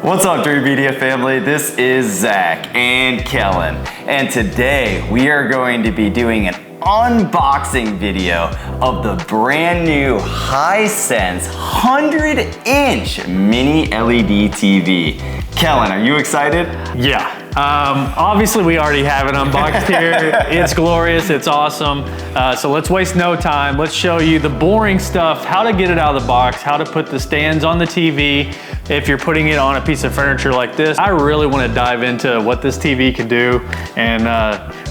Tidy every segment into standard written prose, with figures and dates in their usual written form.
What's up, Dreamedia family? This is Zach and Kellen, and today we are going to be doing an unboxing video of the brand new Hisense 100-inch mini LED TV. Kellen, are you excited? Yeah. Obviously we already have it unboxed here. It's glorious, it's awesome. So let's waste no time. Let's show you the boring stuff, how to get it out of the box, how to put the stands on the TV if you're putting it on a piece of furniture like this. I really want to dive into what this TV can do and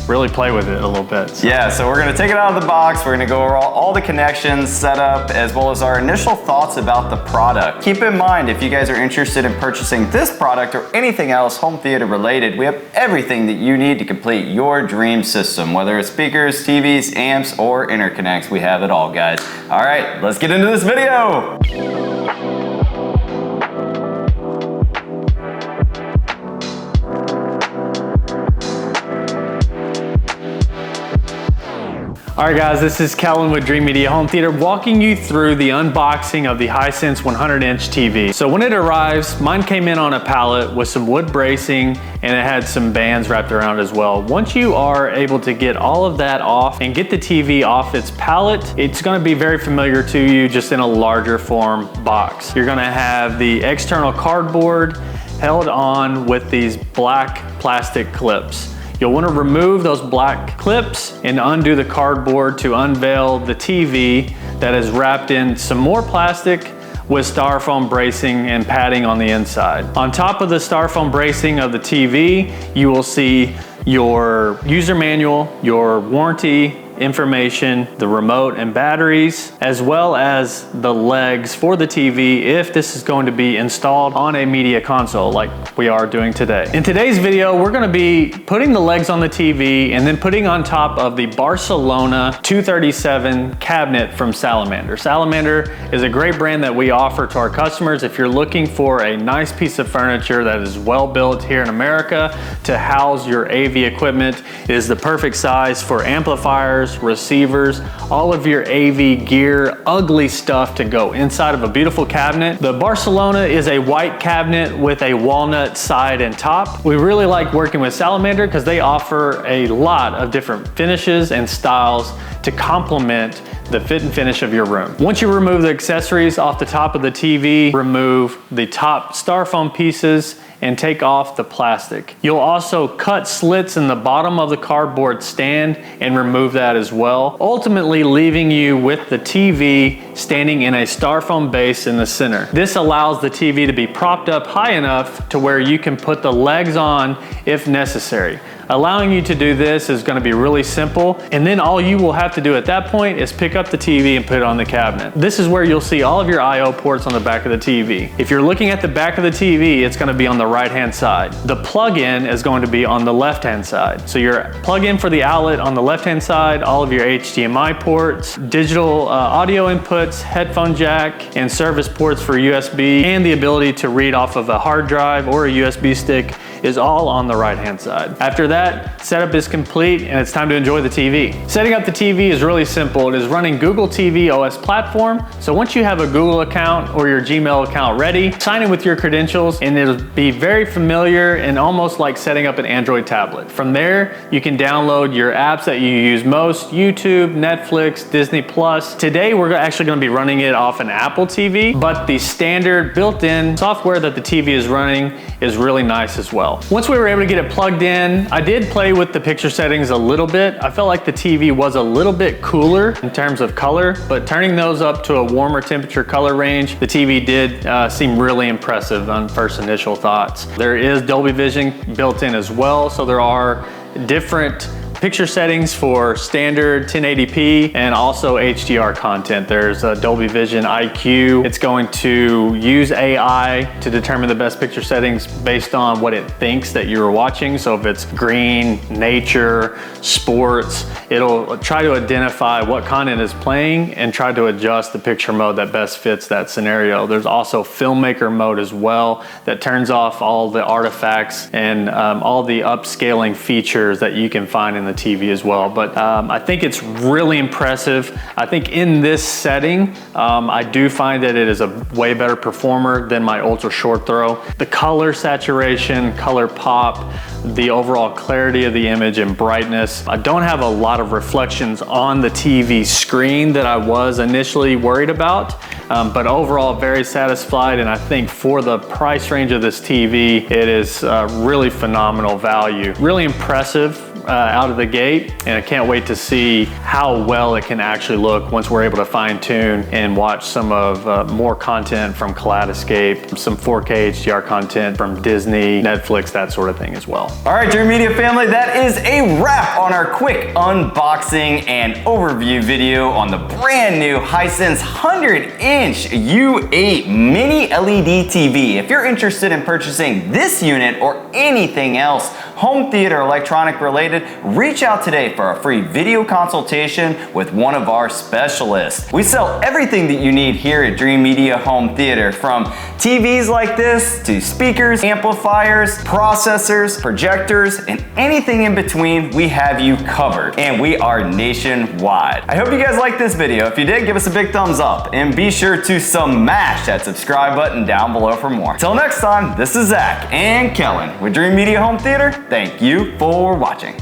really play with it a little bit. Yeah, so we're going to take it out of the box. We're going to go over all the connections, setup, as well as our initial thoughts about the product. Keep in mind, if you guys are interested in purchasing this product or anything else home theater related, we have everything that you need to complete your dream system. Whether it's speakers, TVs, amps, or interconnects, we have it all, guys. All right, let's get into this video. Alright guys, this is Kellen with Dreamedia Home Theater walking you through the unboxing of the Hisense 100-inch TV. So when it arrives, mine came in on a pallet with some wood bracing and it had some bands wrapped around as well. Once you are able to get all of that off and get the TV off its pallet, it's going to be very familiar to you, just in a larger form box. You're going to have the external cardboard held on with these black plastic clips. You'll want to remove those black clips and undo the cardboard to unveil the TV that is wrapped in some more plastic with styrofoam bracing and padding on the inside. On top of the styrofoam bracing of the TV, you will see your user manual, your warranty information, the remote and batteries, as well as the legs for the TV if this is going to be installed on a media console like we are doing today. In today's video, we're going to be putting the legs on the TV and then putting on top of the Barcelona 237 cabinet from Salamander. Salamander is a great brand that we offer to our customers. If you're looking for a nice piece of furniture that is well built here in America to house your AV equipment, it is the perfect size for amplifiers, receivers, all of your AV gear, ugly stuff to go inside of a beautiful cabinet. The Barcelona is a white cabinet with a walnut side and top. We really like working with Salamander because they offer a lot of different finishes and styles to complement the fit and finish of your room. Once you remove the accessories off the top of the TV, remove the top styrofoam pieces and take off the plastic. You'll also cut slits in the bottom of the cardboard stand and remove that as well, ultimately leaving you with the TV standing in a styrofoam base in the center. This allows the TV to be propped up high enough to where you can put the legs on if necessary. Allowing you to do this is going to be really simple, and then all you will have to do at that point is pick up the TV and put it on the cabinet. This is where you'll see all of your I/O ports on the back of the TV. If you're looking at the back of the TV, it's going to be on the right-hand side. The plug-in is going to be on the left-hand side. So your plug-in for the outlet on the left-hand side, all of your HDMI ports, digital audio inputs, headphone jack, and service ports for USB, and the ability to read off of a hard drive or a USB stick is all on the right-hand side. After that, setup is complete and it's time to enjoy the TV. Setting up the TV is really simple. It is running Google TV OS platform. So once you have a Google account or your Gmail account ready, sign in with your credentials and it'll be very familiar and almost like setting up an Android tablet. From there, you can download your apps that you use most, YouTube, Netflix, Disney Plus. Today, we're actually gonna be running it off an Apple TV, but the standard built-in software that the TV is running is really nice as well. Once we were able to get it plugged in, I did play with the picture settings a little bit. I felt like the TV was a little bit cooler in terms of color, but turning those up to a warmer temperature color range, the TV did seem really impressive on first initial thoughts. There is Dolby Vision built in as well, so there are different picture settings for standard 1080p and also HDR content. There's a Dolby Vision IQ. It's going to use AI to determine the best picture settings based on what it thinks that you're watching. So if it's green, nature, sports, it'll try to identify what content is playing and try to adjust the picture mode that best fits that scenario. There's also filmmaker mode as well that turns off all the artifacts and all the upscaling features that you can find in the TV as well. But I think it's really impressive. I think in this setting, I do find that it is a way better performer than my ultra short throw. The color saturation, color pop, the overall clarity of the image and brightness. I don't have a lot of reflections on the TV screen that I was initially worried about, but overall very satisfied, and I think for the price range of this TV, it is really phenomenal value. Really impressive out of the gate, and I can't wait to see how well it can actually look once we're able to fine tune and watch some of more content from Kaleidoscape, some 4K HDR content from Disney, Netflix, that sort of thing as well. All right, Dreamedia family, that is a wrap on our quick unboxing and overview video on the brand new Hisense 100-inch U8 mini LED TV. If you're interested in purchasing this unit or anything else home theater electronic related, reach out today for a free video consultation with one of our specialists. We sell everything that you need here at Dreamedia Home Theater, from TVs like this to speakers, amplifiers, processors, projectors, and anything in between. We have you covered, and we are nationwide. I hope you guys liked this video. If you did, give us a big thumbs up, and be sure to smash that subscribe button down below for more. Till next time, this is Zach and Kellen with Dreamedia Home Theater. Thank you for watching.